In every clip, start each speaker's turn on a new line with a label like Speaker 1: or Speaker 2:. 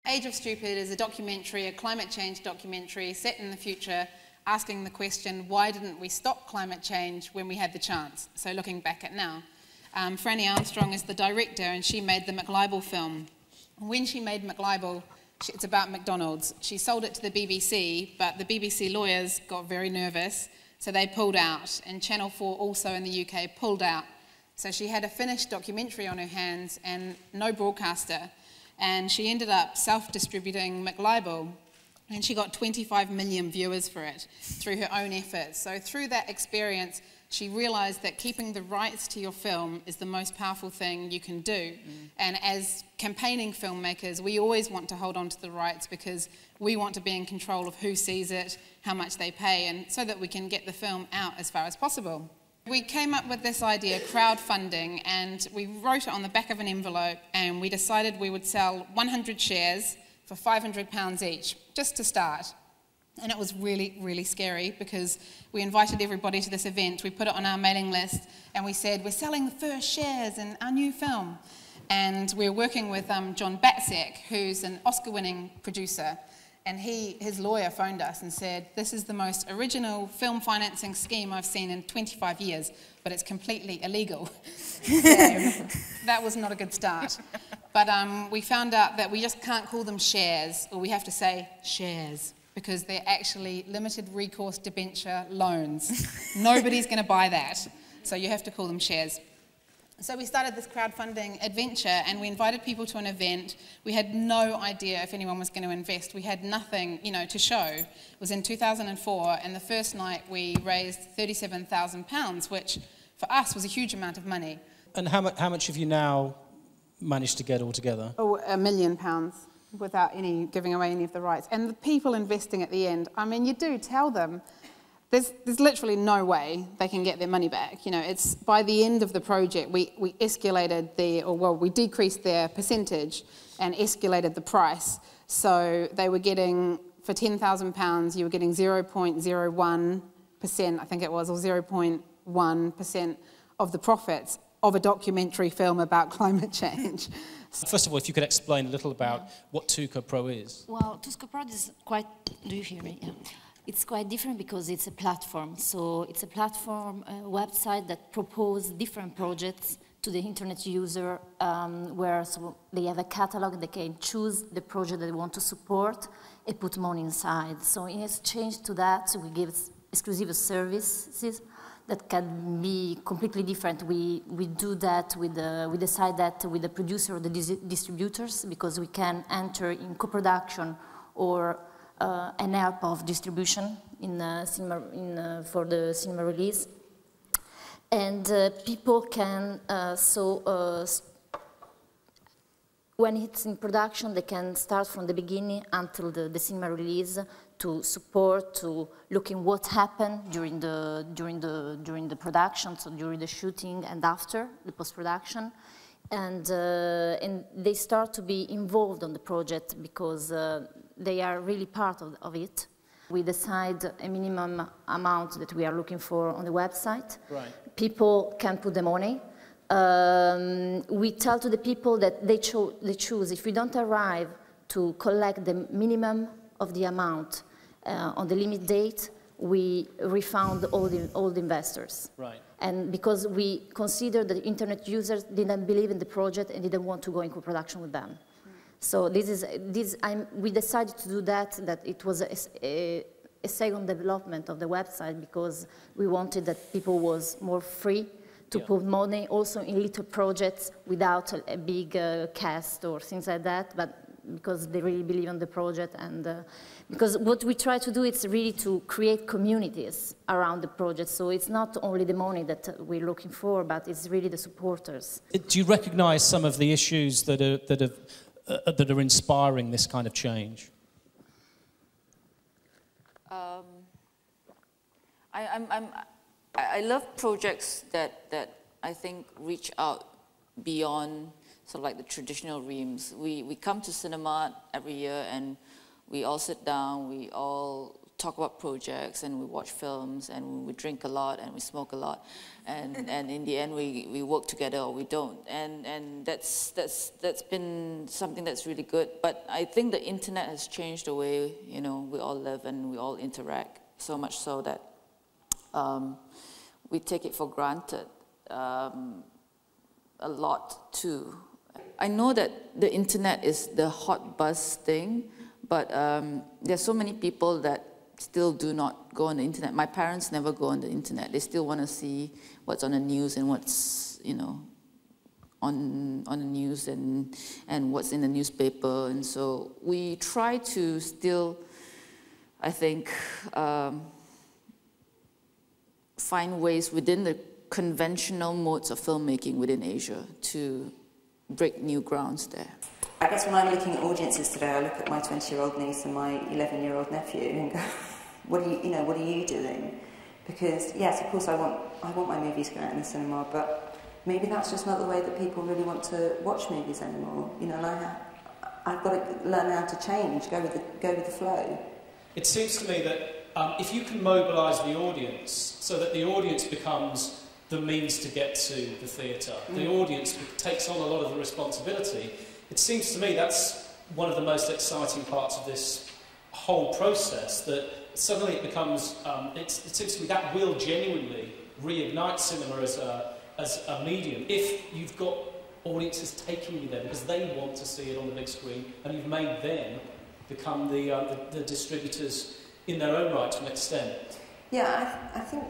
Speaker 1: Age of Stupid is a documentary, a climate change documentary set in the future, asking the question, why didn't we stop climate change when we had the chance? So looking back at now. Franny Armstrong is the director, and she made the McLibel film. When she made McLibel, it's about McDonald's. She sold it to the BBC, but the BBC lawyers got very nervous, so they pulled out, and Channel 4 also in the UK pulled out. So she had a finished documentary on her hands and no broadcaster, and she ended up self-distributing McLibel, and she got 25 million viewers for it through her own efforts. So through that experience, she realised that keeping the rights to your film is the most powerful thing you can do. And as campaigning filmmakers, we always want to hold on to the rights because we want to be in control of who sees it, how much they pay, and so that we can get the film out as far as possible. We came up with this idea, crowdfunding, and we wrote it on the back of an envelope, and we decided we would sell 100 shares for £500 each, just to start. And it was really, really scary because we invited everybody to this event, we put it on our mailing list, and we said, we're selling the first shares in our new film. And we're working with John Batzek, who's an Oscar-winning producer, and his lawyer phoned us and said, this is the most original film financing scheme I've seen in 25 years, but it's completely illegal. So that was not a good start. But we found out that we just can't call them shares, or we have to say shares, because they're actually limited recourse debenture loans. Nobody's going to buy that, so you have to call them shares. So we started this crowdfunding adventure, and we invited people to an event. We had no idea if anyone was going to invest. We had nothing, to show. It was in 2004, and the first night we raised £37,000, which for us was a huge amount of money.
Speaker 2: And how much have you now managed to get altogether?
Speaker 1: Oh, £1 million, without giving away any of the rights. And the people investing at the end, I mean, you do tell them, there's literally no way they can get their money back. It's by the end of the project, we escalated we decreased their percentage and escalated the price. So they were getting, for £10,000, you were getting 0.01%, I think it was, or 0.1% of the profits of a documentary film about climate change.
Speaker 2: First of all, if you could explain a little about what Tuco Pro is.
Speaker 3: Well, Tuco Pro is quite, do you hear me? Yeah. It's quite different because it's a platform. So it's a platform, website that proposes different projects to the internet user, where they have a catalog, they can choose the project that they want to support and put money inside. So in exchange to that, we give exclusive services that can be completely different. We do that we decide that with the producer or the distributors, because we can enter in co-production or an help of distribution for the cinema release. And people can, when it's in production, they can start from the beginning until the cinema release to support, to looking what happened during the production, so during the shooting and after the post-production. And they start to be involved on the project because they are really part of it. We decide a minimum amount that we are looking for on the website.
Speaker 2: Right.
Speaker 3: People can put the money. We tell to the people that they choose. If we don't arrive to collect the minimum of the amount on the limit date, we refund all the investors. Right. And because we consider that internet users didn't believe in the project and didn't want to go into production with them. So we decided to do that it was a second development of the website, because we wanted that people was more free to put money also in little projects without a big cast or things like that, but because they really believe in the project. And because what we try to do is really to create communities around the project. So it's not only the money that we're looking for, but it's really the supporters.
Speaker 2: Do you recognize some of the issues that are inspiring this kind of change?
Speaker 4: I love projects that I think reach out beyond sort of like the traditional realms. We come to cinema every year and we all sit down, we all talk about projects, and we watch films, and we drink a lot, and we smoke a lot, and in the end we work together or we don't, and that's been something that's really good. But I think the internet has changed the way, you know, we all live and we all interact, so much so that we take it for granted a lot too. I know that the internet is the hot buzz thing, but there's so many people that still do not go on the internet. My parents never go on the internet. They still want to see what's on the news and what's, you know, on the news and what's in the newspaper. And so we try to still, I think, find ways within the conventional modes of filmmaking within Asia to break new grounds there.
Speaker 5: I guess when I'm looking at audiences today, I look at my 20-year-old niece and my 11-year-old nephew and go, what are you doing? Because yes, of course I want my movies to go out in the cinema, but maybe that's just not the way that people really want to watch movies anymore. You know, and I've got to learn how to change, go with the flow. It
Speaker 2: seems to me that if you can mobilise the audience so that the audience becomes the means to get to the theatre, the audience takes on a lot of the responsibility. It seems to me that's one of the most exciting parts of this whole process, that suddenly it becomes, it seems to me that will genuinely reignite cinema as a medium if you've got audiences taking you there because they want to see it on the big screen and you've made them become the distributors in their own right to an extent. Yeah, I think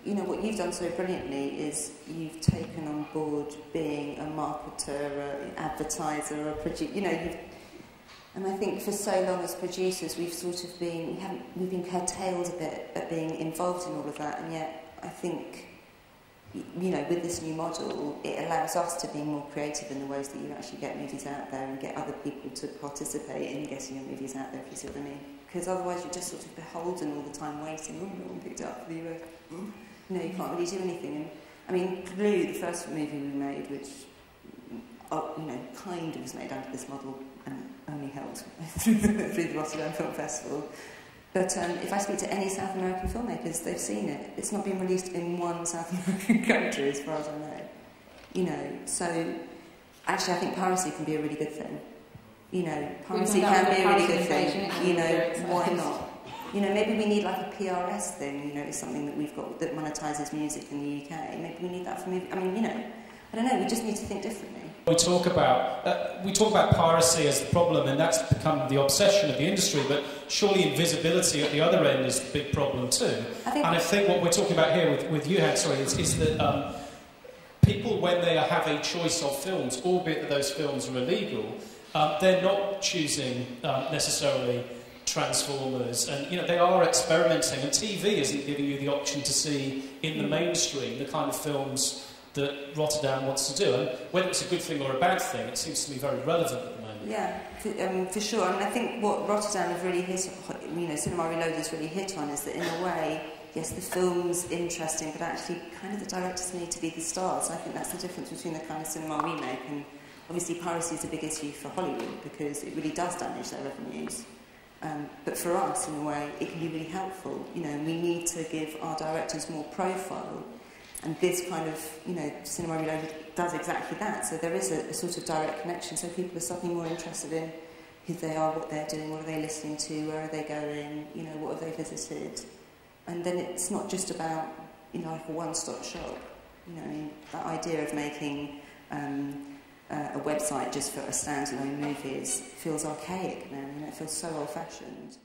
Speaker 2: you know what you've done so brilliantly is you've taken on board being a marketer, an advertiser, a producer. You know, and I think for so long as producers we've sort of been we've been curtailed a bit at being involved in all of that, and yet I think, you know, with this new model, it allows us to be more creative in the ways that you actually get movies out there and get other people to participate in getting your movies out there, if you see what I mean. Because otherwise you're just sort of beholden all the time waiting, oh, no one picked it up for the US. You know, you can't really do anything. And, I mean, Blue, the first movie we made, which, you know, kind of was made under this model and only helped through the Rotterdam Film Festival. But if I speak to any South American filmmakers, they've seen it. It's not been released in one South American country, as far as I know. You know, so actually I think piracy can be a really good thing. You know, piracy can be a really good thing. You know, why not? You know, maybe we need like a PRS thing, you know, it's something that we've got that monetises music in the UK. Maybe we need that for music. I mean, you know, I don't know, we just need to think differently. We talk about piracy as the problem, and that's become the obsession of the industry, but surely invisibility at the other end is the big problem too. I think what we're talking about here with Yuhan, is that people, when they have a choice of films, albeit that those films are illegal, they're not choosing necessarily Transformers, and you know they are experimenting, and TV isn't giving you the option to see in the mainstream the kind of films that Rotterdam wants to do. And whether it's a good thing or a bad thing, it seems to me very relevant at the moment. Yeah, for sure. I mean, I think what Rotterdam have really hit, you know, Cinema Reloaded has really hit on is that in a way, yes, the film's interesting, but actually kind of the directors need to be the stars. I think that's the difference between the kind of cinema we make, and obviously piracy is a big issue for Hollywood because it really does damage their revenues. But for us, in a way, it can be really helpful. You know, we need to give our directors more profile, and this kind of, you know, Cinema Reloaded does exactly that. So there is a sort of direct connection. So people are suddenly more interested in who they are, what they're doing, what are they listening to, where are they going, you know, what have they visited. And then it's not just about, you know, like a one-stop shop. You know, I mean, that idea of making a website just for a standalone movie feels archaic now, and it feels so old-fashioned.